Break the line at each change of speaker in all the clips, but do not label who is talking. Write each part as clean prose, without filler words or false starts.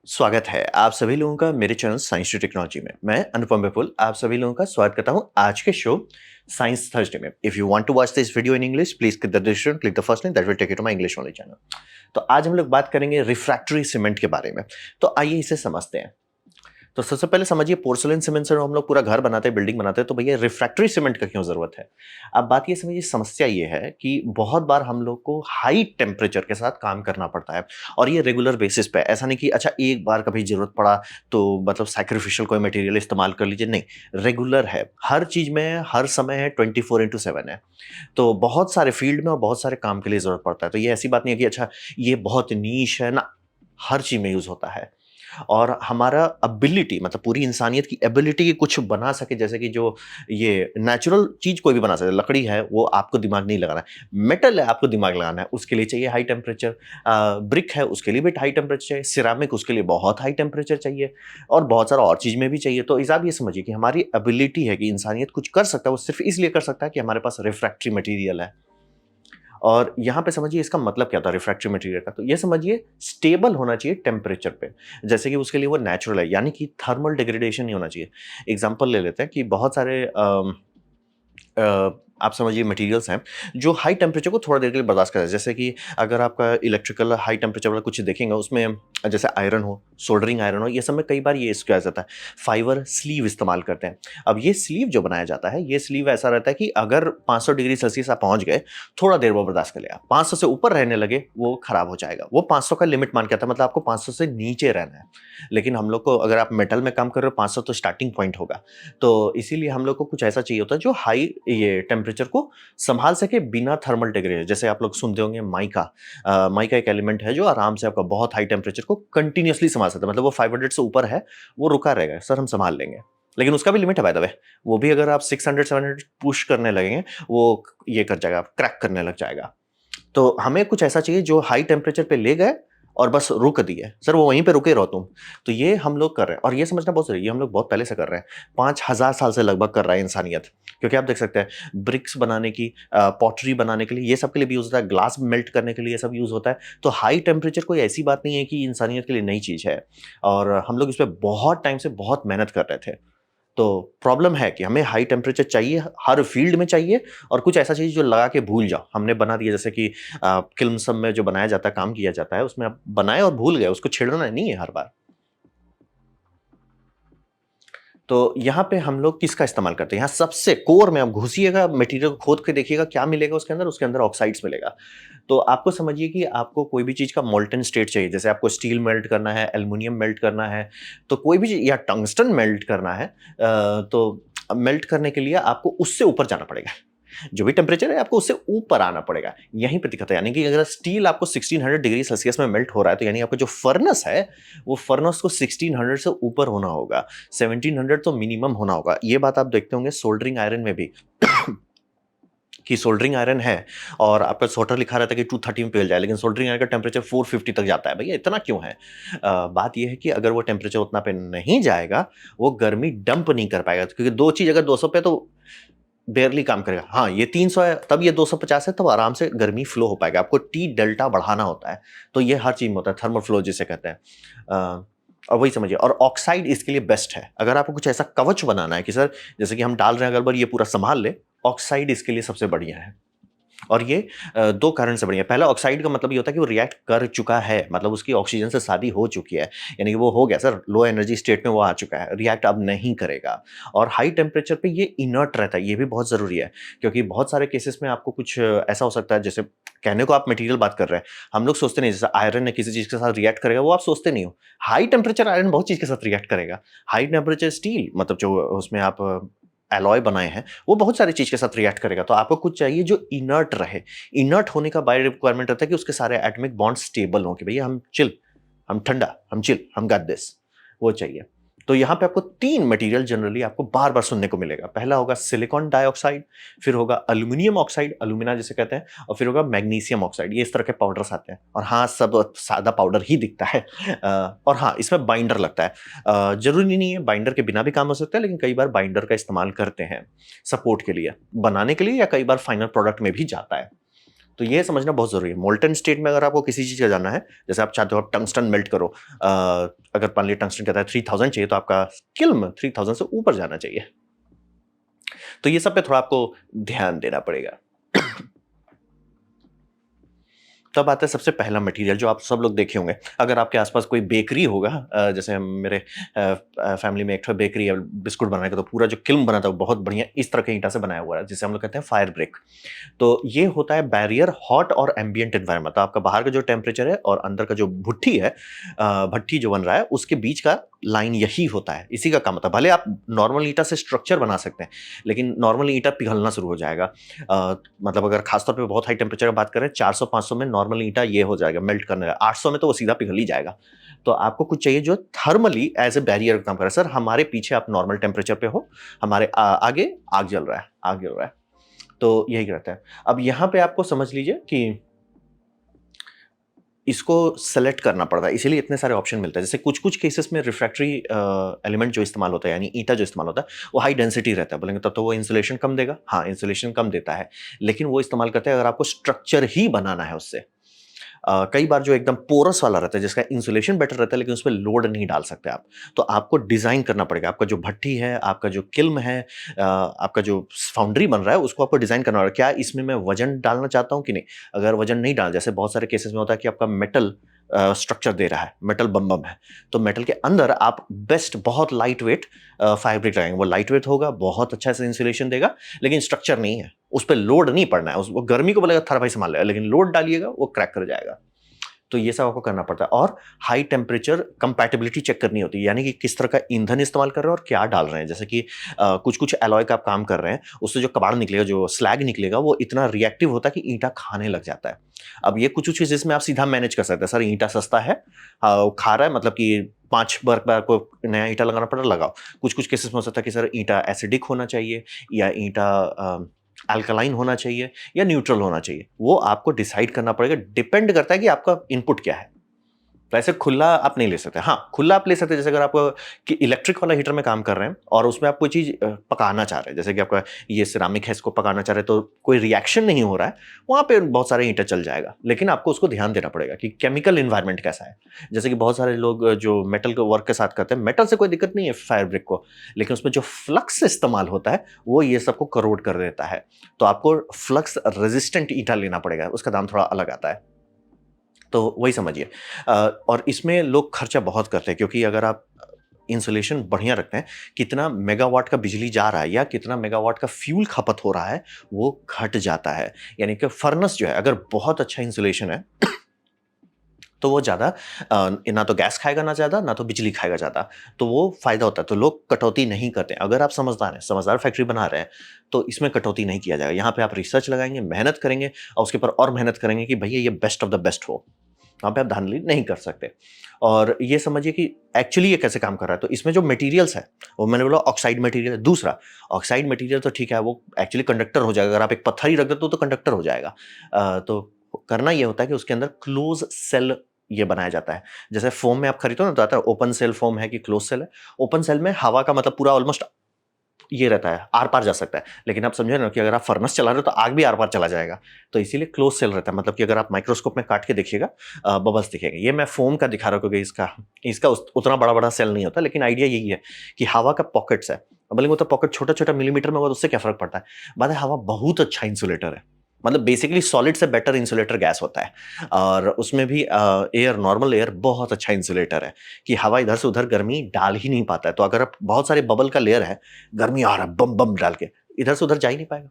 स्वागत है आप सभी लोगों का मेरे चैनल साइंस टू टेक्नोलॉजी में। मैं अनुपम विपुल आप सभी लोगों का स्वागत करता हूं आज के शो साइंस थर्सडे में। If you want to watch this video in English please click the description, click the first link that will take you to my English only channel. तो आज हम लोग बात करेंगे रिफ्रैक्टरी सीमेंट के बारे में। तो आइए इसे समझते हैं। तो सबसे पहले समझिए, पोर्सलिन सीमेंट से हम लोग पूरा घर बनाते हैं, बिल्डिंग बनाते हैं, तो भैया रिफ्रैक्टरी सीमेंट का क्यों जरूरत है। अब बात ये समझिए, समस्या ये है कि बहुत बार हम लोग को हाई टेम्परेचर के साथ काम करना पड़ता है और ये रेगुलर बेसिस पे। ऐसा नहीं कि अच्छा एक बार कभी जरूरत पड़ा तो मतलब सैक्रिफिशियल कोई मटेरियल इस्तेमाल कर लीजिए, नहीं, रेगुलर है, हर चीज में हर समय है, 24x7 है। तो बहुत सारे फील्ड में और बहुत सारे काम के लिए जरूरत पड़ता है। तो ये ऐसी बात नहीं है कि अच्छा ये बहुत नीश है ना, हर चीज में यूज होता है। और हमारा एबिलिटी मतलब पूरी इंसानियत की एबिलिटी की कुछ बना सके, जैसे कि जो ये नेचुरल चीज कोई भी बना सके, लकड़ी है वो आपको दिमाग नहीं लगाना है, मेटल है आपको दिमाग लगाना है, उसके लिए चाहिए हाई टेम्परेचर। ब्रिक है उसके लिए भी हाई टेम्परेचर चाहिए, सिरामिक उसके लिए बहुत हाई टेम्परेचर चाहिए, और बहुत सारा और चीज में भी चाहिए। तो इस आप ये समझिए कि हमारी एबिलिटी है कि इंसानियत कुछ कर सकता है, वो सिर्फ इसलिए कर सकता है कि हमारे पास रिफ्रैक्टरी मटेरियल है। और यहाँ पे समझिए इसका मतलब क्या था रिफ्रैक्टरी मटेरियल का, तो ये समझिए स्टेबल होना चाहिए टेम्परेचर पे, जैसे कि उसके लिए वो नेचुरल है, यानी कि थर्मल डिग्रेडेशन नहीं होना चाहिए। एग्जांपल ले लेते हैं कि बहुत सारे आप समझिए मटेरियल्स हैं जो हाई टेम्परेचर को थोड़ा देर के लिए बर्दाश्त करते हैं। जैसे कि अगर आपका इलेक्ट्रिकल हाई टेम्परेचर वाला कुछ देखेंगे, उसमें जैसे आयरन हो, सोल्डरिंग आयरन हो, ये सब में कई बार ये किया जाता है, फाइबर स्लीव इस्तेमाल करते हैं। अब ये स्लीव जो बनाया जाता है, ये स्लीव ऐसा रहता है कि अगर 500 डिग्री सेल्सियस आप पहुंच गए, थोड़ा देर वो बर्दाश्त कर लेगा, 500 से ऊपर रहने लगे वो खराब हो जाएगा। वो 500 का लिमिट मान के आता है, मतलब आपको 500 से नीचे रहना है। लेकिन हम लोग को, अगर आप मेटल में काम कर रहे हो, 500 तो स्टार्टिंग पॉइंट होगा। तो इसीलिए हम लोग को कुछ ऐसा चाहिए होता है जो हाई ये टेम्परेचर को संभाल सके बिना थर्मल डिग्रेडेशन। जैसे आप लोग सुनते होंगे माइका, माइका एक एलिमेंट है जो आराम से आपका बहुत हाई टेम्परेचर को कंटिन्यूअसली संभाल सकता है, मतलब वो 500 से ऊपर है, वो रुका रहेगा, सर हम संभाल लेंगे। लेकिन उसका भी लिमिट है बाय द वे, वो भी अगर आप 600 700 पुश करने लगेंगे, वो ये कर जाएगा, क्रैक करने लग जाएगा। तो हमें कुछ ऐसा चाहिए जो हाई टेम्परेचर पे ले गए और बस रुक दिए, सर वो वहीं पे रुके रहो तुम। तो ये हम लोग कर रहे हैं, और ये समझना बहुत जरूरी है, ये हम लोग बहुत पहले से कर रहे हैं, 5000 साल से लगभग कर रहा है इंसानियत। क्योंकि आप देख सकते हैं ब्रिक्स बनाने की, पॉटरी बनाने के लिए, ये सब के लिए भी यूज होता है, ग्लास मेल्ट करने के लिए ये सब यूज होता है। तो हाई टेम्परेचर कोई ऐसी बात नहीं है कि इंसानियत के लिए नई चीज है, और हम लोग इस पर बहुत टाइम से बहुत मेहनत कर रहे थे। तो प्रॉब्लम है कि हमें हाई टेम्परेचर चाहिए, हर फील्ड में चाहिए, और कुछ ऐसा चीज जो लगा के भूल जाओ, हमने बना दिया, जैसे कि फिल्म सब में जो बनाया जाता है, काम किया जाता है, उसमें आप बनाए और भूल गए, उसको छेड़ना नहीं है हर बार। तो यहाँ पे हम लोग किसका इस्तेमाल करते हैं, यहाँ सबसे कोर में आप घुसिएगा, मटेरियल को खोद के देखिएगा क्या मिलेगा उसके अंदर ऑक्साइड्स मिलेगा। तो आपको समझिए कि आपको कोई भी चीज का मोल्टन स्टेट चाहिए, जैसे आपको स्टील मेल्ट करना है, एल्युमिनियम मेल्ट करना है, तो कोई भी चीज, या टंगस्टन मेल्ट करना है, तो मेल्ट करने के लिए आपको उससे ऊपर जाना पड़ेगा, जो भी टेम्परेचर है आपको उससे ऊपर आना पड़ेगा। यहीं पे दिक्कत है, यानी कि अगर स्टील आपको 1600 डिग्री सेल्सियस में मेल्ट हो रहा है, तो यानी आपका जो फर्नेस है, वो फर्नेस को 1600 से ऊपर होना होगा, 1700 तो मिनिमम होना होगा। ये बात आप देखते होंगे सोल्डरिंग आयरन में भी कि सोल्डरिंग आयरन है और आपका सोल्डर लिखा रहता है कि 230 में पिघल जाए, लेकिन सोल्डरिंग आयरन का टेम्परेचर 450 तक जाता है। भैया इतना क्यों है? बात यह है कि अगर वो टेम्परेचर उतना पे नहीं जाएगा, वो गर्मी डंप नहीं कर पाएगा, क्योंकि दो चीज अगर 200 पे, तो बेयरली काम करेगा। हाँ, ये 300 है, तब ये 250 है, तब आराम से गर्मी फ्लो हो पाएगा। आपको टी डेल्टा बढ़ाना होता है, तो ये हर चीज में होता है, थर्मल फ्लो जिसे कहते हैं। और वही समझिए, और ऑक्साइड इसके लिए बेस्ट है। अगर आपको कुछ ऐसा कवच बनाना है कि सर जैसे कि हम डाल रहे हैं, अगर बार ये पूरा संभाल ले, ऑक्साइड इसके लिए सबसे बढ़िया है। और ये दो कारण से बढ़िया है। पहला, ऑक्साइड का मतलब ये होता है कि वो रिएक्ट कर चुका है, मतलब उसकी ऑक्सीजन से शादी हो चुकी है, यानी कि वो हो गया सर, लो एनर्जी स्टेट में वो आ चुका है, रिएक्ट अब नहीं करेगा। और हाई टेम्परेचर पे ये इनर्ट रहता है, ये भी बहुत जरूरी है, क्योंकि बहुत सारे केसेस में आपको कुछ ऐसा हो सकता है, जैसे कहने को आप मटेरियल बात कर रहे हैं, हम लोग सोचते नहीं, जैसे आयरन ने किसी चीज के साथ रिएक्ट करेगा, वो आप सोचते नहीं हो। हाई टेम्परेचर आयरन बहुत चीज के साथ रिएक्ट करेगा। हाई टेम्परेचर स्टील, मतलब जो उसमें आप एलॉय बनाए हैं, वो बहुत सारी चीज के साथ रिएक्ट करेगा। तो आपको कुछ चाहिए जो इनर्ट रहे। इनर्ट होने का बाय रिक्वायरमेंट रहता है कि उसके सारे एटॉमिक बॉन्ड स्टेबल हो, कि भैया हम चिल, हम ठंडा, हम चिल, हम गॉट दिस, वो चाहिए। तो यहां पे आपको तीन मटेरियल जनरली आपको बार बार सुनने को मिलेगा। पहला होगा सिलिकॉन डाइऑक्साइड, फिर होगा अल्यूमिनियम ऑक्साइड, अलुमिना जिसे कहते हैं, और फिर होगा मैग्नीशियम ऑक्साइड। ये इस तरह के पाउडर्स आते हैं, और हाँ, सब सादा पाउडर ही दिखता है। और हाँ, इसमें बाइंडर लगता है। जरूरी नहीं है, बाइंडर के बिना भी काम हो सकता है, लेकिन कई बार बाइंडर का इस्तेमाल करते हैं सपोर्ट के लिए, बनाने के लिए, या कई बार फाइनल प्रोडक्ट में भी जाता है। तो ये समझना बहुत जरूरी है। मोल्टन स्टेट में अगर आपको किसी चीज का जानना है, जैसे आप चाहते हो आप टंगस्टन मेल्ट करो, अगर मान लीजिए टंगस्टन कहता है 3000 चाहिए, तो आपका किल्म 3000 से ऊपर जाना चाहिए। तो ये सब पे थोड़ा आपको ध्यान देना पड़ेगा। तब आता है सबसे पहला मटेरियल जो आप सब लोग देखे होंगे। अगर आपके आसपास कोई बेकरी होगा, जैसे मेरे फैमिली में एक तो बेकरी है बिस्कुट बनाने का, तो पूरा जो किल्म बना था वो बहुत बढ़िया इस तरह के ईंटा से बनाया हुआ है, जिसे हम लोग कहते हैं फायर ब्रेक। तो ये होता है बैरियर हॉट और एम्बियंट एनवायरनमेंट। तो आपका बाहर का जो टेम्परेचर है और अंदर का जो भट्ठी है, भट्ठी जो बन रहा है, उसके बीच का लाइन यही होता है, इसी का काम होता है। भले आप नॉर्मल ईंटा से स्ट्रक्चर बना सकते हैं, लेकिन नॉर्मल ईंटा पिघलना शुरू हो जाएगा। मतलब अगर खासतौर पे बहुत हाई टेम्परेचर की बात करें, 400-500 में नॉर्मल ईंटा ये हो जाएगा मेल्ट करने, 800 में तो वो सीधा पिघल ही जाएगा। तो आपको कुछ चाहिए जो थर्मली एज ए बैरियर काम करे। सर हमारे पीछे आप नॉर्मल टेम्परेचर पे हो, हमारे आगे आग जल रहा है, आग जल रहा है, तो यही रहता है। अब यहाँ पे आपको समझ लीजिए कि इसको सेलेक्ट करना पड़ता है, इसीलिए इतने सारे ऑप्शन मिलते हैं। जैसे कुछ कुछ केसेस में रिफ्रैक्टरी एलिमेंट जो इस्तेमाल होता है, यानी ईंटा जो इस्तेमाल होता है, वो हाई डेंसिटी रहता है। बोलेंगे तब तो वो इंसुलेशन कम देगा। हाँ, इंसुलेशन कम देता है, लेकिन वो इस्तेमाल करते हैं अगर आपको स्ट्रक्चर ही बनाना है उससे। कई बार जो एकदम पोरस वाला रहता है, जिसका इंसुलेशन बेटर रहता है, लेकिन उसमें लोड नहीं डाल सकते आप, तो आपको डिजाइन करना पड़ेगा। आपका जो भट्ठी है, आपका जो किल्म है, आपका जो फाउंड्री बन रहा है, उसको आपको डिजाइन करना पड़ेगा। क्या इसमें मैं वजन डालना चाहता हूँ कि नहीं? अगर वजन नहीं डाल, जैसे बहुत सारे केसेस में होता है कि आपका मेटल स्ट्रक्चर दे रहा है, मेटल बम बम है, तो मेटल के अंदर आप बेस्ट बहुत लाइट वेट फाइबर ब्रिक लगाएंगे। वो लाइट वेट होगा, बहुत अच्छा से इंसुलेशन देगा, लेकिन स्ट्रक्चर नहीं है, उस पर लोड नहीं पड़ना है। वो गर्मी को बोलेगा थारा भाई संभाल लेगा, लेकिन लोड डालिएगा वो क्रैक कर जाएगा। तो ये सब आपको करना पड़ता है। और हाई टेम्परेचर कंपैटिबिलिटी चेक करनी होती है, यानी कि किस तरह का ईंधन इस्तेमाल कर रहे हैं और क्या डाल रहे हैं। जैसे कि कुछ कुछ एलॉय का आप काम कर रहे हैं, उससे जो कबाड़ निकलेगा, जो स्लैग निकलेगा, वो इतना रिएक्टिव होता है कि ईंटा खाने लग जाता है। अब ये कुछ कुछ चीजें में आप सीधा मैनेज कर सकते हैं। सर ईंटा सस्ता है, वो खा रहा है, मतलब कि 5 बार को नया ईंटा लगाना पड़ रहा, लगाओ। कुछ कुछ केसेस में हो सकता है कि सर ईंटा एसिडिक होना चाहिए, या ईंटा अल्कलाइन होना चाहिए, या न्यूट्रल होना चाहिए। वो आपको डिसाइड करना पड़ेगा, डिपेंड करता है कि आपका इनपुट क्या है। तो ऐसे खुला आप नहीं ले सकते। हाँ, खुला आप ले सकते हैं, जैसे अगर आप कि इलेक्ट्रिक वाला हीटर में काम कर रहे हैं और उसमें आप कोई चीज़ पकाना चाह रहे हैं, जैसे कि आपका ये सिरामिक है, इसको पकाना चाह रहे हैं, तो कोई रिएक्शन नहीं हो रहा है, वहाँ पे बहुत सारे हीटर चल जाएगा। लेकिन आपको उसको ध्यान देना पड़ेगा कि केमिकल इन्वायरमेंट कैसा है। जैसे कि बहुत सारे लोग जो मेटल के वर्क के साथ करते हैं, मेटल से कोई दिक्कत नहीं है फायर ब्रिक को, लेकिन उसमें जो फ्लक्स इस्तेमाल होता है वो ये सबको करोड कर देता है। तो आपको फ्लक्स रेजिस्टेंट ईंटा लेना पड़ेगा, उसका दाम थोड़ा अलग आता है। तो वही समझिए। और इसमें लोग खर्चा बहुत करते हैं, क्योंकि अगर आप इंसुलेशन बढ़िया रखते हैं, कितना मेगावाट का बिजली जा रहा है या कितना मेगावाट का फ्यूल खपत हो रहा है, वो घट जाता है। यानी कि फर्नेस जो है, अगर बहुत अच्छा इंसुलेशन है तो वो ज़्यादा ना तो गैस खाएगा ना ज़्यादा, ना तो बिजली खाएगा ज़्यादा, तो वो फ़ायदा होता है। तो लोग कटौती नहीं करते हैं। अगर आप समझदार हैं, समझदार फैक्ट्री बना रहे हैं, तो इसमें कटौती नहीं किया जाएगा। यहाँ पे आप रिसर्च लगाएंगे, मेहनत करेंगे और उसके ऊपर और मेहनत करेंगे कि भैया ये बेस्ट ऑफ द बेस्ट हो। वहाँ पे आप धांधली नहीं कर सकते। और ये समझिए कि एक्चुअली ये कैसे काम कर रहा है। तो इसमें जो मटेरियल्स है, वो मैंने बोला ऑक्साइड मटेरियल है। दूसरा, ऑक्साइड मटेरियल तो ठीक है, वो एक्चुअली कंडक्टर हो जाएगा। अगर आप एक पत्थर ही रख देते हो तो कंडक्टर हो जाएगा। तो करना ये होता है कि उसके अंदर क्लोज सेल ये बनाया जाता है। जैसे फोम में आप खरीदो ना, तो आता है ओपन सेल फोम है कि क्लोज सेल है। ओपन सेल में हवा का मतलब पूरा ऑलमोस्ट ये रहता है, आर पार जा सकता है। लेकिन आप समझे ना कि अगर आप फर्नेस चला रहे हो तो आग भी आर पार चला जाएगा। तो इसीलिए क्लोज सेल रहता है, मतलब कि अगर आप माइक्रोस्कोप में काट के देखिएगा, बबल्स दिखेंगे। ये मैं फोम का दिखा रहा हूँ क्योंकि इसका इसका उतना बड़ा बड़ा सेल नहीं होता, लेकिन आइडिया यही है कि हवा का पॉकेट्स है। बोलेंगे वो तो पॉकेट छोटा छोटा मिलीमीटर में होगा, तो उससे क्या फर्क पड़ता है। बात है, हवा बहुत अच्छा इंसुलेटर है। मतलब बेसिकली सॉलिड से बेटर इंसुलेटर गैस होता है। और उसमें भी एयर, नॉर्मल एयर बहुत अच्छा इंसुलेटर है कि हवा इधर से उधर गर्मी डाल ही नहीं पाता है। तो अगर आप बहुत सारे बबल का लेयर है, गर्मी आ रहा है बम बम डाल के, इधर से उधर जा ही नहीं पाएगा।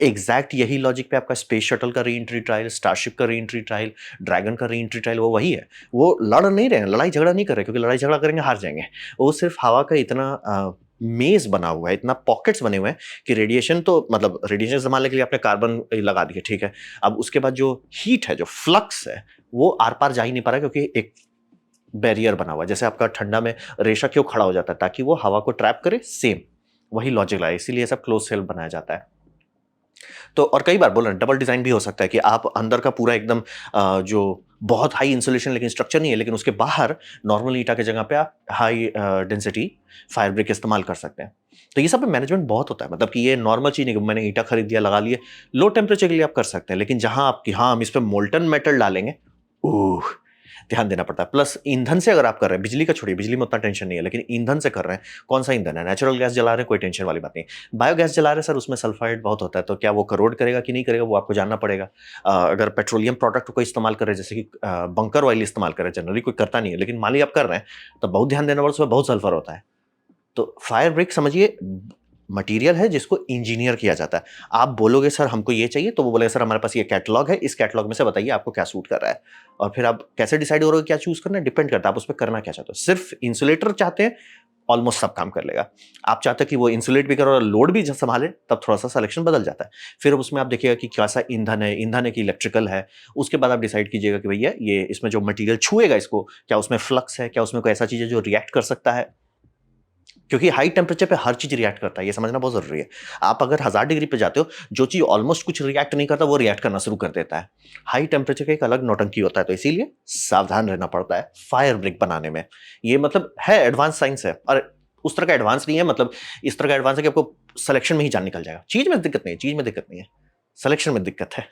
एग्जैक्ट यही लॉजिक पे आपका स्पेस शटल का री एंट्री ट्रायल, स्टारशिप का री एंट्री ट्रायल, ड्रैगन का री एंट्री ट्रायल, वो वही है। वो लड़ नहीं रहे हैं, लड़ाई झगड़ा नहीं कर रहे, क्योंकि लड़ाई झगड़ा करेंगे हार जाएंगे। वो सिर्फ हवा का इतना मेज बना हुआ है, इतना पॉकेट्स बने हुए हैं कि रेडिएशन, तो मतलब रेडिएशन संभालने के लिए आपने कार्बन लगा दिए, ठीक है। अब उसके बाद जो हीट है, जो फ्लक्स है, वो आर पार जा ही नहीं पा रहा, क्योंकि एक बैरियर बना हुआ है। जैसे आपका ठंडा में रेशा क्यों खड़ा हो जाता है, ताकि वो हवा को ट्रैप करे, सेम वही लॉजिक है। इसीलिए सब क्लोज सेल बनाया जाता है। तो और कई बार बोल रहे हैं डबल डिजाइन भी हो सकता है कि आप अंदर का पूरा एकदम जो बहुत हाई इंसुलेशन लेकिन स्ट्रक्चर नहीं है, लेकिन उसके बाहर नॉर्मल ईटा की जगह पे आप हाई डेंसिटी फायर ब्रिक इस्तेमाल कर सकते हैं। तो ये सब पे मैनेजमेंट बहुत होता है, मतलब कि ये नॉर्मल चीज नहीं कि मैंने ईटा खरीद दिया लगा लिए। लो टेम्परेचर के लिए आप कर सकते हैं, लेकिन जहां आप कि हाँ हम इस पे मोल्टन मेटल डालेंगे, ओह, ध्यान देना पड़ता है। प्लस ईंधन से अगर आप कर रहे हैं, बिजली का छोड़िए, बिजली में उतना टेंशन नहीं है, लेकिन ईंधन से कर रहे हैं, कौन सा ईंधन है, नेचुरल गैस जला रहे हैं, कोई टेंशन वाली बात नहीं। बायोगैस जला रहे हैं सर, उसमें सल्फाइड बहुत होता है, तो क्या वो करोड करेगा कि नहीं करेगा वो आपको जानना पड़ेगा। अगर पेट्रोलियम प्रोडक्ट को इस्तेमाल कर रहे हैं, जैसे कि बंकर ऑयल इस्तेमाल कर रहे हैं, जनरली कोई करता नहीं है, लेकिन मान लीजिए आप कर रहे हैं, तो बहुत ध्यान देना पड़ता है, उसमें बहुत सल्फर होता है। तो फायर ब्रिक समझिए मटेरियल है जिसको इंजीनियर किया जाता है। आप बोलोगे सर हमको ये चाहिए, तो वो बोलेगा सर हमारे पास ये कैटलॉग है, इस कैटलॉग में से बताइए आपको क्या सूट कर रहा है। और फिर आप कैसे डिसाइड हो रहे हो क्या चूज करना है, डिपेंड करता है आप उस पर करना क्या चाहते हो। सिर्फ इंसुलेटर चाहते हैं, ऑलमोस्ट सब काम कर लेगा। आप चाहते हैं कि वो इंसुलेट भी करे और लोड भी संभाले, तब थोड़ा सा सिलेक्शन बदल जाता है। फिर उसमें आप देखिएगा कि कैसा ईंधन है कि इलेक्ट्रिकल है। उसके बाद आप डिसाइड कीजिएगा कि भैया ये इसमें जो मटेरियल छुएगा इसको, क्या उसमें फ्लक्स है, क्या उसमें कोई ऐसा चीज है जो रिएक्ट कर सकता है, क्योंकि हाई टेम्परेचर पे हर चीज रिएक्ट करता है, ये समझना बहुत जरूरी है। आप अगर 1000 डिग्री पे जाते हो, जो चीज ऑलमोस्ट कुछ रिएक्ट नहीं करता वो रिएक्ट करना शुरू कर देता है। हाई टेम्परेचर का एक अलग नौटंकी होता है, तो इसीलिए सावधान रहना पड़ता है फायर ब्रिक बनाने में। ये मतलब है एडवांस साइंस है, और उस तरह का एडवांस नहीं है, मतलब इस तरह का एडवांस है कि आपको सिलेक्शन में ही जान निकल जाएगा। चीज में दिक्कत नहीं है, चीज में दिक्कत नहीं है, सिलेक्शन में दिक्कत है।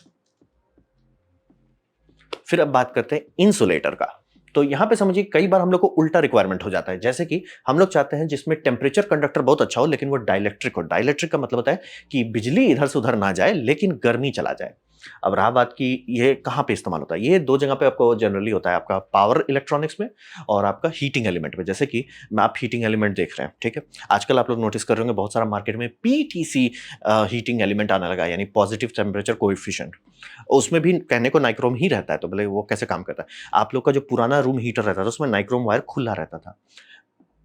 फिर अब बात करते हैं इंसुलेटर का। तो यहां पे समझिए कई बार हम लोग को उल्टा रिक्वायरमेंट हो जाता है, जैसे कि हम लोग चाहते हैं जिसमें टेम्परेचर कंडक्टर बहुत अच्छा हो, लेकिन वो डाइलेक्ट्रिक हो। डाइलेक्ट्रिक का मतलब होता है कि बिजली इधर से उधर ना जाए, लेकिन गर्मी चला जाए। अब रहा बात की ये कहां पे इस्तेमाल होता है, ये दो जगह पे आपको जनरली होता है, आपका पावर इलेक्ट्रॉनिक्स में और आपका हीटिंग एलिमेंट में। जैसे कि आप हीटिंग एलिमेंट देख रहे हैं, ठीक है, आजकल आप लोग नोटिस कर रहे होंगे बहुत सारा मार्केट में पीटीसी हीटिंग एलिमेंट आने लगा, यानी पॉजिटिव टेम्परेचर कोएफिशिएंट। उसमें भी कहने को नाइक्रोम ही रहता है, तो बोले वो कैसे काम करता है। आप लोग का जो पुराना रूम हीटर रहता था उसमें नाइक्रोम वायर खुला रहता था,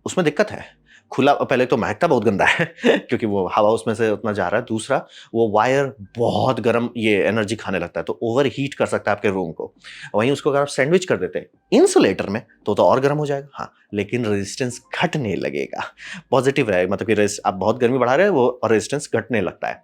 उसमें दिक्कत है। खुला पहले तो महकता बहुत गंदा है क्योंकि वो हवा उसमें से उतना जा रहा है। दूसरा, वो वायर बहुत गर्म ये एनर्जी खाने लगता है, तो ओवर हीट कर सकता है आपके रूम को। वहीं उसको अगर आप सैंडविच कर देते हैं इंसुलेटर में, तो और गर्म हो जाएगा, हाँ, लेकिन रेजिस्टेंस घटने लगेगा। पॉजिटिव रहेगा, मतलब कि आप बहुत गर्मी बढ़ा रहे हैं, वो रेजिस्टेंस घटने लगता है।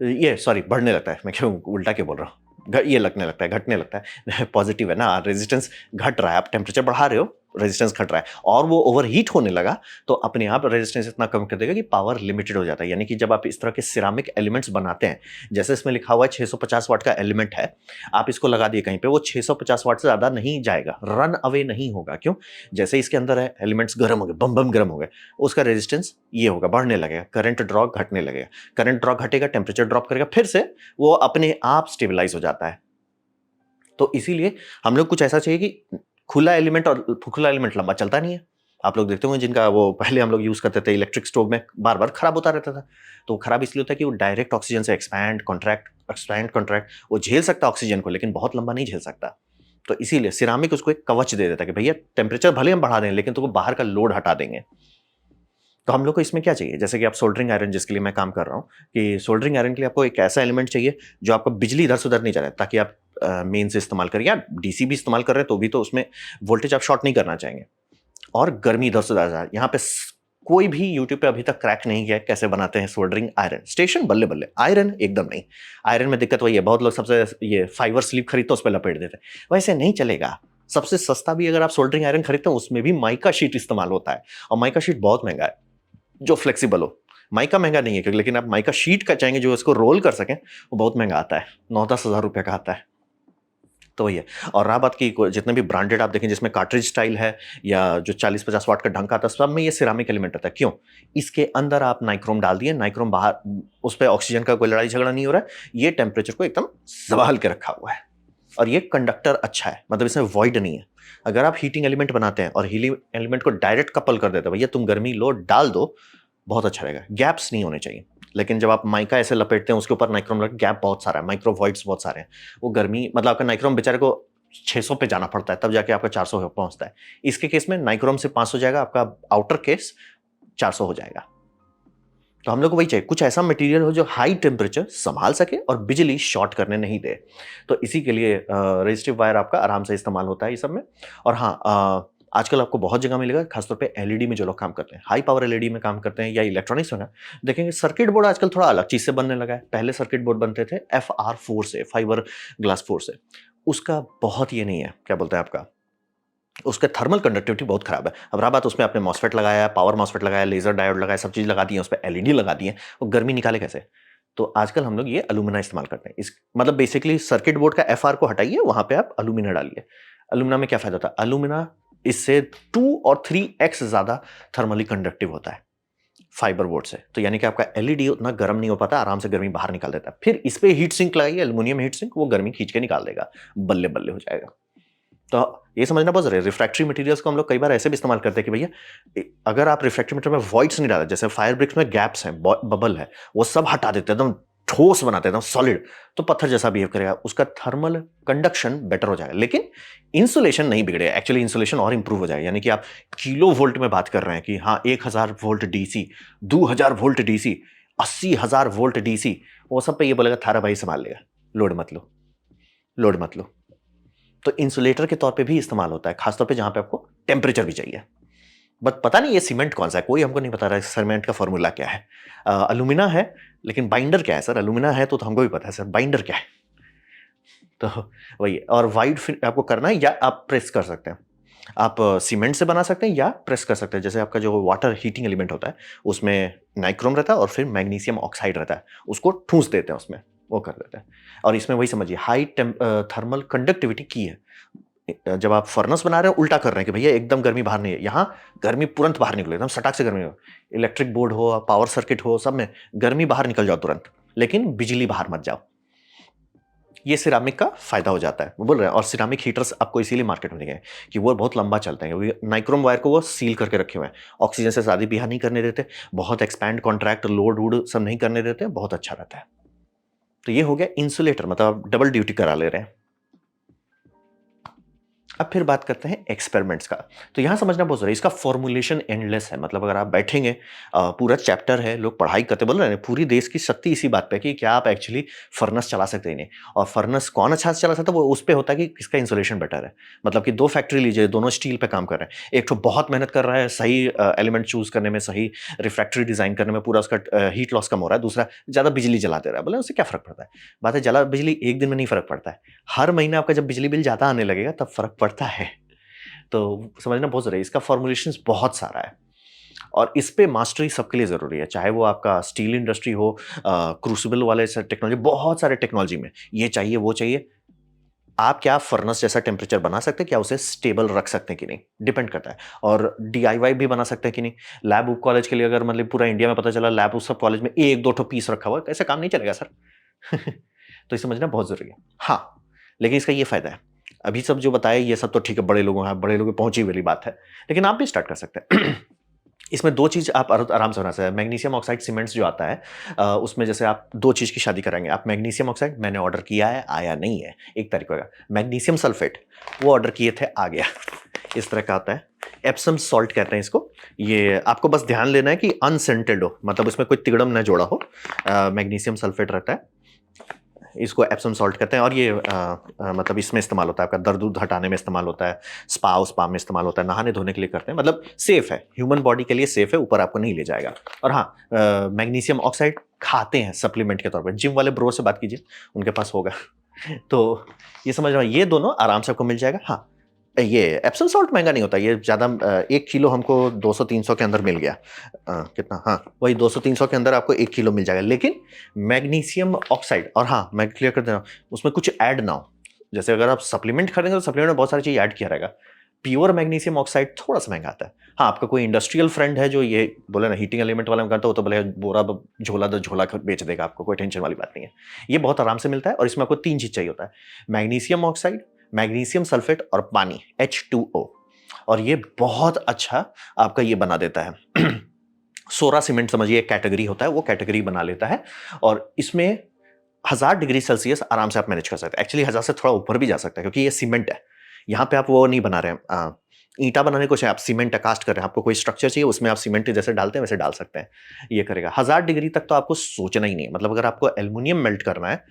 ये सॉरी, बढ़ने लगता है, मैं क्यों उल्टा क्यों बोल रहा हूँ, ये लगने लगता है, घटने लगता है पॉजिटिव है ना, रेजिस्टेंस घट रहा है, आप टेम्परेचर बढ़ा रहे हो, रेजिस्टेंस घट रहा है, और वो ओवर हीट होने लगा, तो अपने आप रेजिस्टेंस इतना कम कर देगा कि पावर लिमिटेड हो जाता है। यानी कि जब आप इस तरह के सिरामिक एलिमेंट्स बनाते हैं, जैसे इसमें लिखा हुआ है 650 वाट का एलिमेंट है, आप इसको लगा दिए कहीं पे, वो 650 वाट से ज्यादा नहीं जाएगा, रन अवे नहीं होगा। क्यों? जैसे इसके अंदर है एलिमेंट्स गर्म हो गए, बम बम गर्म हो गए, उसका रेजिस्टेंस ये होगा, बढ़ने लगेगा, करंट ड्रॉ घटने लगेगा, करंट ड्रॉ घटेगा, टेम्परेचर ड्रॉप करेगा, फिर से वो अपने आप स्टेबलाइज हो जाता है। तो इसीलिए हम लोग कुछ ऐसा चाहिए कि खुला एलिमेंट, और खुला एलिमेंट लंबा चलता नहीं है। आप लोग देखते होंगे जिनका वो पहले हम लोग यूज करते थे इलेक्ट्रिक स्टोव में, बार बार खराब होता रहता था। तो खराब इसलिए होता है कि वो डायरेक्ट ऑक्सीजन से एक्सपैंड कॉन्ट्रैक्ट वो झेल सकता ऑक्सीजन को, लेकिन बहुत लंबा नहीं झेल सकता। तो इसीलिए सिरामिक उसको एक कवच दे देता है कि भैया टेम्परेचर भले हम बढ़ा दें, लेकिन तुमको बाहर का लोड हटा देंगे। तो हम लोग को इसमें क्या चाहिए, जैसे कि आप सोल्डरिंग आयरन, जिसके लिए मैं काम कर रहा हूँ, कि सोल्डरिंग आयरन के लिए आपको एक ऐसा एलिमेंट चाहिए जो आपको बिजली इधर से उधर नहीं जा रहा है, ताकि आप मेन से इस्तेमाल करें या डीसी भी इस्तेमाल कर रहे हैं तो भी, तो उसमें वोल्टेज आप शॉर्ट नहीं करना चाहेंगे, और गर्मी इधर से उधर। यहाँ पे कोई भी यूट्यूब पे अभी तक क्रैक नहीं किया कैसे बनाते हैं सोल्डरिंग आयरन स्टेशन, बल्ले बल्ले, आयरन एकदम नहीं। आयरन में दिक्कत वही है, बहुत लोग सबसे ये फाइबर स्लीप खरीदते उस पर लपेट देते हैं, वैसे नहीं चलेगा। सबसे सस्ता भी अगर आप सोल्डरिंग आयरन खरीदते हैं, उसमें भी माइका शीट इस्तेमाल होता है, और माइका शीट बहुत महंगा है जो फ्लेक्सिबल हो। माइका महंगा नहीं है क्योंकि, लेकिन आप माइका शीट का चाहेंगे जो इसको रोल कर सकें, वो बहुत महंगा आता है, 9-10 हज़ार रुपये का आता है। तो वही है। और रहा बात की जितने भी ब्रांडेड आप देखें जिसमें कार्ट्रिज स्टाइल है, या जो 40-50 वाट का ढंग आता है, सब में ये सिरामिक एलिमेंट आता है। क्यों? इसके अंदर आप नाइक्रोम डाल दिए, नाइक्रोम बाहर, उस पर ऑक्सीजन का कोई लड़ाई झगड़ा नहीं हो रहा है, ये टेम्परेचर को एकदम संभाल के रखा हुआ है, और ये कंडक्टर अच्छा है, मतलब इसमें वॉइड नहीं है। अगर आप हीटिंग एलिमेंट बनाते हैं और हीटिंग एलिमेंट को डायरेक्ट कपल कर देते हैं, भैया तुम गर्मी लो डाल दो, बहुत अच्छा रहेगा, गैप्स नहीं होने चाहिए। लेकिन जब आप माइका ऐसे लपेटते हैं, उसके ऊपर नाइक्रोम लगे, गैप बहुत सारा है, माइक्रो वॉइड्स बहुत सारे हैं, वो गर्मी, मतलब आपका नाइक्रोम बेचारे को 600 पे जाना पड़ता है, तब जाके आपका 400 पहुंचता है। इसके केस में नाइक्रोम से 500 जाएगा, आपका आउटर केस 400 हो जाएगा। तो हम लोग को वही चाहिए, कुछ ऐसा मटेरियल हो जो हाई टेम्परेचर संभाल सके और बिजली शॉर्ट करने नहीं दे। तो इसी के लिए रेजिस्टिव वायर आपका आराम से इस्तेमाल होता है ये सब में। और हाँ, आजकल आपको बहुत जगह मिलेगा, खासतौर पे एलईडी में जो लोग काम करते हैं, हाई पावर एलईडी में काम करते हैं या इलेक्ट्रॉनिक्स में ना, देखेंगे सर्किट बोर्ड आजकल थोड़ा अलग चीज से बनने लगा है। पहले सर्किट बोर्ड बनते थे FR4 से, फाइबर ग्लास 4 से। उसका बहुत ये नहीं है, क्या बोलते हैं आपका, उसका थर्मल कंडक्टिविटी बहुत खराब है। अब रहा बात उसमें आपने मॉसफेट लगाया, पावर मॉसफेट लगाया, लेजर डायोड लगाया, सब चीज लगा दी है, उस पर एलईडी लगा दी है, वो गर्मी निकाले कैसे? तो आजकल हम लोग ये अलुमिना इस्तेमाल करते हैं। इस मतलब बेसिकली सर्किट बोर्ड का FR को हटाइए, वहां पे आप अलुमिना डालिए। अलुमिना में क्या फायदा होता है? अलुमिना इससे 2 और 3x ज्यादा थर्मली कंडक्टिव होता है फाइबर बोर्ड से। तो यानी कि आपका एलईडी उतना गर्म नहीं हो पाता, आराम से गर्मी बाहर निकाल देता है। फिर इस पे हीट सिंक लगाइए, एल्युमिनियम हीट सिंक, वो गर्मी खींच के निकाल देगा, बल्ले बल्ले हो जाएगा। तो ये समझना बहुत जरूरी है। रिफ्रैक्टरी मटेरियल्स को हम लोग कई बार ऐसे भी इस्तेमाल करते हैं कि भैया अगर आप रिफ्रैक्टरी मटेरियल में वॉइड्स नहीं डाले, जैसे फायर ब्रिक्स में गैप्स हैं, बबल है, वो सब हटा देते हैं, एकदम ठोस बनाते हैं, एकदम सॉलिड, तो पत्थर जैसा बिहेव करेगा, उसका थर्मल कंडक्शन बेटर हो जाएगा, लेकिन इंसुलेशन नहीं बिगड़ेगा। एक्चुअली इंसुलेशन और इंप्रूव हो जाएगा। यानी कि आप किलो वोल्ट में बात कर रहे हैं कि हाँ 1000 volt DC, 2000 volt DC, 80,000 volt DC, वो सब पे ये बोलेगा थारा भाई संभाल लेगा, लोड मत लो, लोड मत लो। तो इंसुलेटर के तौर पे भी इस्तेमाल होता है, खासतौर पे जहां पे आपको टेम्परेचर भी चाहिए। बट पता नहीं ये सीमेंट कौन सा है, कोई हमको नहीं बता रहा है सीमेंट का फॉर्मूला क्या है। अलुमिना है, लेकिन बाइंडर क्या है सर? अलुमिना है तो हमको भी पता है सर, बाइंडर क्या है? तो वही। और वाइड फिर आपको करना है, या आप प्रेस कर सकते हैं, आप सीमेंट से बना सकते हैं या प्रेस कर सकते हैं। जैसे आपका जो वाटर हीटिंग एलिमेंट होता है उसमें नाइक्रोम रहता है और फिर मैग्नीशियम ऑक्साइड रहता है, उसको ठूंस देते हैं उसमें, वो कर देते हैं। और इसमें वही समझिए हाई थर्मल कंडक्टिविटी की है। जब आप फर्नेस बना रहे हैं उल्टा कर रहे हैं कि भैया एकदम गर्मी बाहर नहीं है, यहाँ गर्मी तुरंत बाहर निकले, एकदम सटाक से गर्मी हो। इलेक्ट्रिक बोर्ड हो, पावर सर्किट हो, सब में गर्मी बाहर निकल जाओ तुरंत, लेकिन बिजली बाहर मत जाओ। ये सिरामिक का फायदा हो जाता है, वो बोल रहे हैं। और सिरामिक हीटर्स आपको इसीलिए मार्केट में दिखे कि वो बहुत लंबा चलते हैं, नाइक्रोम वायर को वो सील करके रखे हुए हैं, ऑक्सीजन से शादी बिहार नहीं करने देते, बहुत एक्सपैंड कॉन्ट्रैक्ट लोड वूड सब नहीं करने देते, बहुत अच्छा रहता है। तो ये हो गया इंसुलेटर, मतलब आप डबल ड्यूटी करा ले रहे हैं। अब फिर बात करते हैं एक्सपेरिमेंट्स का। तो यहां समझना बहुत जरूरी है, इसका फॉर्मुलेशन एंडलेस है। मतलब अगर आप बैठेंगे, पूरा चैप्टर है, लोग पढ़ाई करते, बोल रहे हैं पूरी देश की शक्ति इसी बात पे कि क्या आप एक्चुअली फर्नेस चला सकते हैं नहीं, और फर्नेस कौन अच्छा से चला सकता है, वो उस पे होता है कि किसका इंसुलेशन बेटर है। मतलब कि 2 फैक्ट्री लीजिए, दोनों स्टील पे काम कर रहे हैं, एक तो बहुत मेहनत कर रहा है सही एलिमेंट चूज करने में, सही रिफ्रैक्टरी डिजाइन करने में, पूरा उसका हीट लॉस कम हो रहा है, दूसरा ज्यादा बिजली जला दे रहा है। बोले उससे क्या फर्क पड़ता है? बात है, जला बिजली एक दिन में नहीं फर्क पड़ता है, हर महीने आपका जब बिजली बिल ज्यादा आने लगेगा तब फर्क पड़ता है। तो समझना बहुत जरूरी है, इसका फॉर्मुलेशंस बहुत सारा है और इस पे मास्टरी सबके लिए जरूरी है, चाहे वो आपका स्टील इंडस्ट्री हो, क्रूसिबल वाले टेक्नोलॉजी, बहुत सारे टेक्नोलॉजी में ये चाहिए वो चाहिए। आप क्या फर्नेस जैसा टेम्परेचर बना सकते हैं, क्या उसे स्टेबल रख सकते हैं कि नहीं, डिपेंड करता है। और DIY भी बना सकते हैं कि नहीं। लैब उप कॉलेज के लिए अगर मतलब पूरा इंडिया में पता चला लैब उप सब कॉलेज में 1-2 पीस रखा हुआ है, कैसे काम नहीं चलेगा सर? तो ये समझना बहुत जरूरी है। हाँ, लेकिन इसका ये फायदा है, अभी सब जो बताया ये सब तो ठीक है, बड़े लोगों बड़े लोगों पहुंची वाली बात है, लेकिन आप भी स्टार्ट कर सकते हैं। इसमें 2 चीज आप आराम से बना सकते हैं। मैग्नीशियम ऑक्साइड सीमेंट्स जो आता है, उसमें जैसे आप 2 चीज की शादी कराएंगे। आप मैग्नीशियम ऑक्साइड मैंने ऑर्डर किया है, आया नहीं है, एक तारीख को आएगा। मैग्नीशियम सल्फेट वो ऑर्डर किए थे, आ गया। इस तरह का आता है, एप्सम सॉल्ट कहते हैं इसको। ये आपको बस ध्यान लेना है कि अनसेंटेड हो, मतलब उसमें कोई तिगड़म न जोड़ा हो। मैग्नीशियम सल्फेट रहता है, इसको एप्सम सॉल्ट कहते हैं। और ये मतलब इसमें इस्तेमाल होता है, आपका दर्द उर्द हटाने में इस्तेमाल होता है, स्पा में इस्तेमाल होता है, नहाने धोने के लिए करते हैं, मतलब सेफ है, ह्यूमन बॉडी के लिए सेफ है, ऊपर आपको नहीं ले जाएगा। और हाँ, मैग्नीशियम ऑक्साइड खाते हैं सप्लीमेंट के तौर पर, जिम वाले ब्रो से बात कीजिए, उनके पास होगा। तो ये समझ रहा हूँ, ये दोनों आराम से आपको मिल जाएगा। हाँ, ये एप्सम सॉल्ट महंगा नहीं होता, ये ज़्यादा 1 किलो हमको 200-300 के अंदर मिल गया। कितना, हाँ वही 200-300 के अंदर आपको 1 किलो मिल जाएगा। लेकिन मैग्नीशियम ऑक्साइड, और हाँ मैं क्लियर कर देना, उसमें कुछ ऐड ना हो। जैसे अगर आप सप्लीमेंट खरीदेंगे तो सप्लीमेंट में बहुत सारी चीज़ ऐड किया रहेगा। प्योर मैग्नीशियम ऑक्साइड थोड़ा सा महंगा आता है। हाँ, आपका कोई इंडस्ट्रियल फ्रेंड है जो ये बोले ना हीटिंग एलिमेंट वाला करता हो, तो बोले बोरा झोला दो झोला बेच देगा आपको, कोई टेंशन वाली बात नहीं है। ये बहुत आराम से मिलता है और इसमें आपको 3 चीज चाहिए होता है, मैग्नीशियम ऑक्साइड, मैग्नीशियम सल्फेट और पानी, H2O। और ये बहुत अच्छा आपका ये बना देता है। सोरा सीमेंट समझिए एक कैटेगरी होता है, वो कैटेगरी बना लेता है। और इसमें 1000 डिग्री सेल्सियस आराम से आप मैनेज कर सकते हैं। एक्चुअली 1000 से थोड़ा ऊपर भी जा सकता है, क्योंकि ये सीमेंट है। यहाँ पे आप वो नहीं बना रहे हैं, ईंटा बनाने को चाहे आप सीमेंट कास्ट कर रहे हैं, आपको कोई स्ट्रक्चर चाहिए उसमें आप सीमेंट जैसे डालते हैं वैसे डाल सकते हैं, ये करेगा। 1000 डिग्री तक तो आपको सोचना ही नहीं है। मतलब अगर आपको एल्युमिनियम मेल्ट करना है,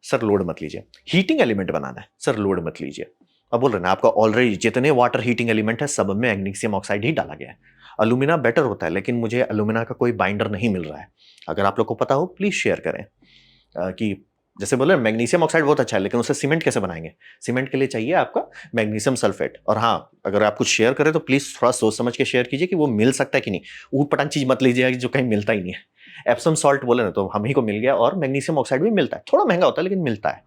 सर लोड मत लीजिए। हीटिंग एलिमेंट बनाना है, सर लोड मत लीजिए। अब बोल रहे ना आपका ऑलरेडी जितने वाटर हीटिंग एलिमेंट है सब में मैग्नीशियम ऑक्साइड ही डाला गया है। अलुमिना बेटर होता है, लेकिन मुझे अलुमिना का कोई बाइंडर नहीं मिल रहा है। अगर आप लोग को पता हो प्लीज शेयर करें कि जैसे बोले मैग्नीशियम ऑक्साइड बहुत अच्छा है, लेकिन उसे सीमेंट कैसे बनाएंगे? सीमेंट के लिए चाहिए आपका मैग्नीशियम सल्फेट। और हाँ, अगर आप कुछ शेयर करें तो प्लीज थोड़ा सोच समझ के शेयर कीजिए कि वो मिल सकता है कि नहीं। ऊट पटांग चीज मत लीजिएगा जो कहीं मिलता ही नहीं है। एप्सम सॉल्ट बोले ना तो हम ही को मिल गया, और मैग्नीशियम ऑक्साइड भी मिलता है, थोड़ा महंगा होता है लेकिन मिलता है।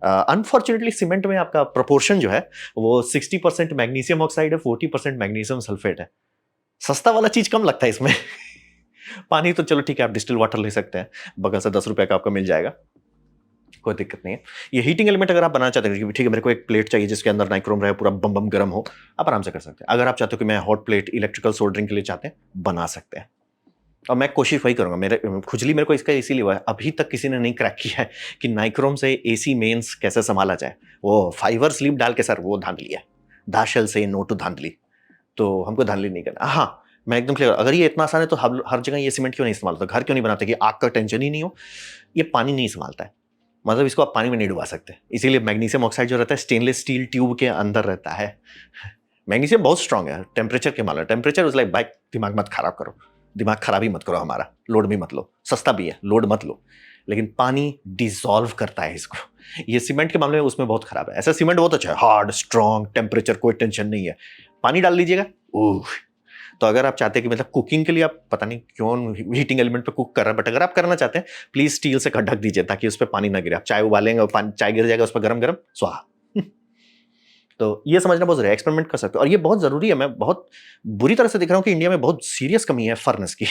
अनफॉर्चुनेटली सीमेंट में आपका प्रोपोर्शन जो है वो 60% मैग्नीशियम ऑक्साइड है, 40% मैग्नीशियम सल्फेट है। सस्ता वाला चीज कम लगता है इसमें। पानी तो चलो ठीक है, आप डिस्टिल वाटर ले सकते हैं, बगल से 10 रुपए का आपको मिल जाएगा, कोई दिक्कत नहीं है। ये हीटिंग एलिमेंट अगर आप बनाना चाहते हैं कि ठीक है मेरे को एक प्लेट चाहिए जिसके अंदर नाइक्रोम रहे, पूरा बम बम गर्म हो, आप आराम से कर सकते हैं। अगर आप चाहते हो कि मैं हॉट प्लेट इलेक्ट्रिकल सोल्डरिंग के लिए चाहते हैं, बना सकते हैं। और मैं कोशिश वही करूंगा। मेरे खुजली मेरे को इसका इसीलिए हुआ है, अभी तक किसी ने नहीं क्रैक किया है कि नाइक्रोम से एसी मेंस कैसे संभाला जाए। वो फाइबर स्लीप डाल के सर वो धांधली है, दाशल से नो टू धांधली, तो हमको धांधली नहीं करना। हाँ, मैं एकदम क्लियर, अगर ये इतना आसान है तो हर जगह ये सीमेंट क्यों नहीं इस्तेमाल होता? घर क्यों नहीं बनाते कि आग का टेंशन ही नहीं हो? ये पानी नहीं संभालता है, मतलब इसको आप पानी में नहीं डुबा सकते, इसीलिए मैग्नीशियम ऑक्साइड जो रहता है स्टेनलेस स्टील ट्यूब के अंदर रहता है। मैग्नीशियम बहुत स्ट्रांग है, टेम्परेचर के मामले, टेम्परेचर इज लाइक बाइक, दिमाग मत खराब करो, दिमाग खराब ही मत करो हमारा, लोड भी मत लो, सस्ता भी है, लोड मत लो, लेकिन पानी डिसॉल्व करता है इसको। ये सीमेंट के मामले में उसमें बहुत खराब है। ऐसा सीमेंट बहुत अच्छा है, हार्ड स्ट्रांग, टेम्परेचर कोई टेंशन नहीं है, पानी डाल लीजिएगा ओह। तो अगर आप चाहते हैं कि मतलब कुकिंग के लिए, आप पता नहीं क्यों हीटिंग एलिमेंट पे कुक कर रहे हैं, बट अगर आप करना चाहते हैं प्लीज स्टील से ढक दीजिए ताकि उस पर पानी ना गिरे। आप चाय उबालेंगे और चाय गिर जाएगा उस पर, गरम गरम स्वाहा। तो ये समझना बहुत जरूरी है, एक्सपेरिमेंट कर सकते हो, और ये बहुत जरूरी है। मैं बहुत बुरी तरह से देख रहा हूँ कि इंडिया में बहुत सीरियस कमी है फर्नेस की,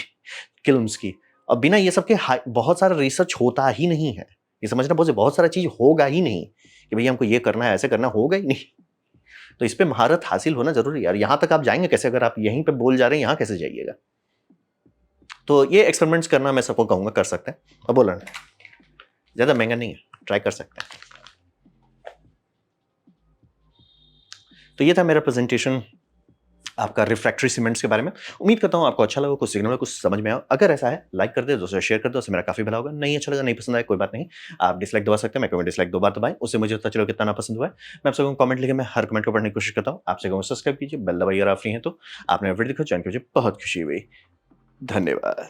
किल्न्स की, और बिना ये सब के बहुत सारा रिसर्च होता ही नहीं है। ये समझना बहुत सारा चीज होगा ही नहीं कि भैया हमको ये करना है, ऐसे करना, होगा ही नहीं। तो इस पे महारत हासिल होना जरूरी है यार। यहां तक आप जाएंगे कैसे? अगर आप यहीं पे बोल जा रहे हैं, यहां कैसे जाइएगा? तो ये एक्सपेरिमेंट्स करना मैं सबको कहूंगा, कर सकते हैं। अब बोला ना, ज्यादा महंगा नहीं है, ट्राई कर सकते हैं। तो ये था मेरा प्रेजेंटेशन आपका रिफ्रैक्टरी सीमेंट्स के बारे में। उम्मीद करता हूं आपको अच्छा लगा, कुछ सीखने में, कुछ समझ में आया। अगर ऐसा है लाइक कर दे, दोस्तों शेयर कर दो, उससे मेरा काफी भला होगा। नहीं अच्छा लगा, नहीं पसंद आया, कोई बात नहीं, आप डिसलाइक दबा सकते हैं। मैं कमेंट डिसलाइक 2 बार दबाएं, उससे मुझे पता चलो कितना ना पसंद हुआ है। मैं आप सबको कमेंट लिखे, मैं हर कमेंट को पढ़ने की कोशिश करता हूँ। आपसे कहूँ सब्सक्राइब कीजिए, बेल दबाइए अगर आप फ्री हैं तो। आपने वीडियो देखो, ज्वाइन कीजिए, बहुत खुशी हुई। धन्यवाद।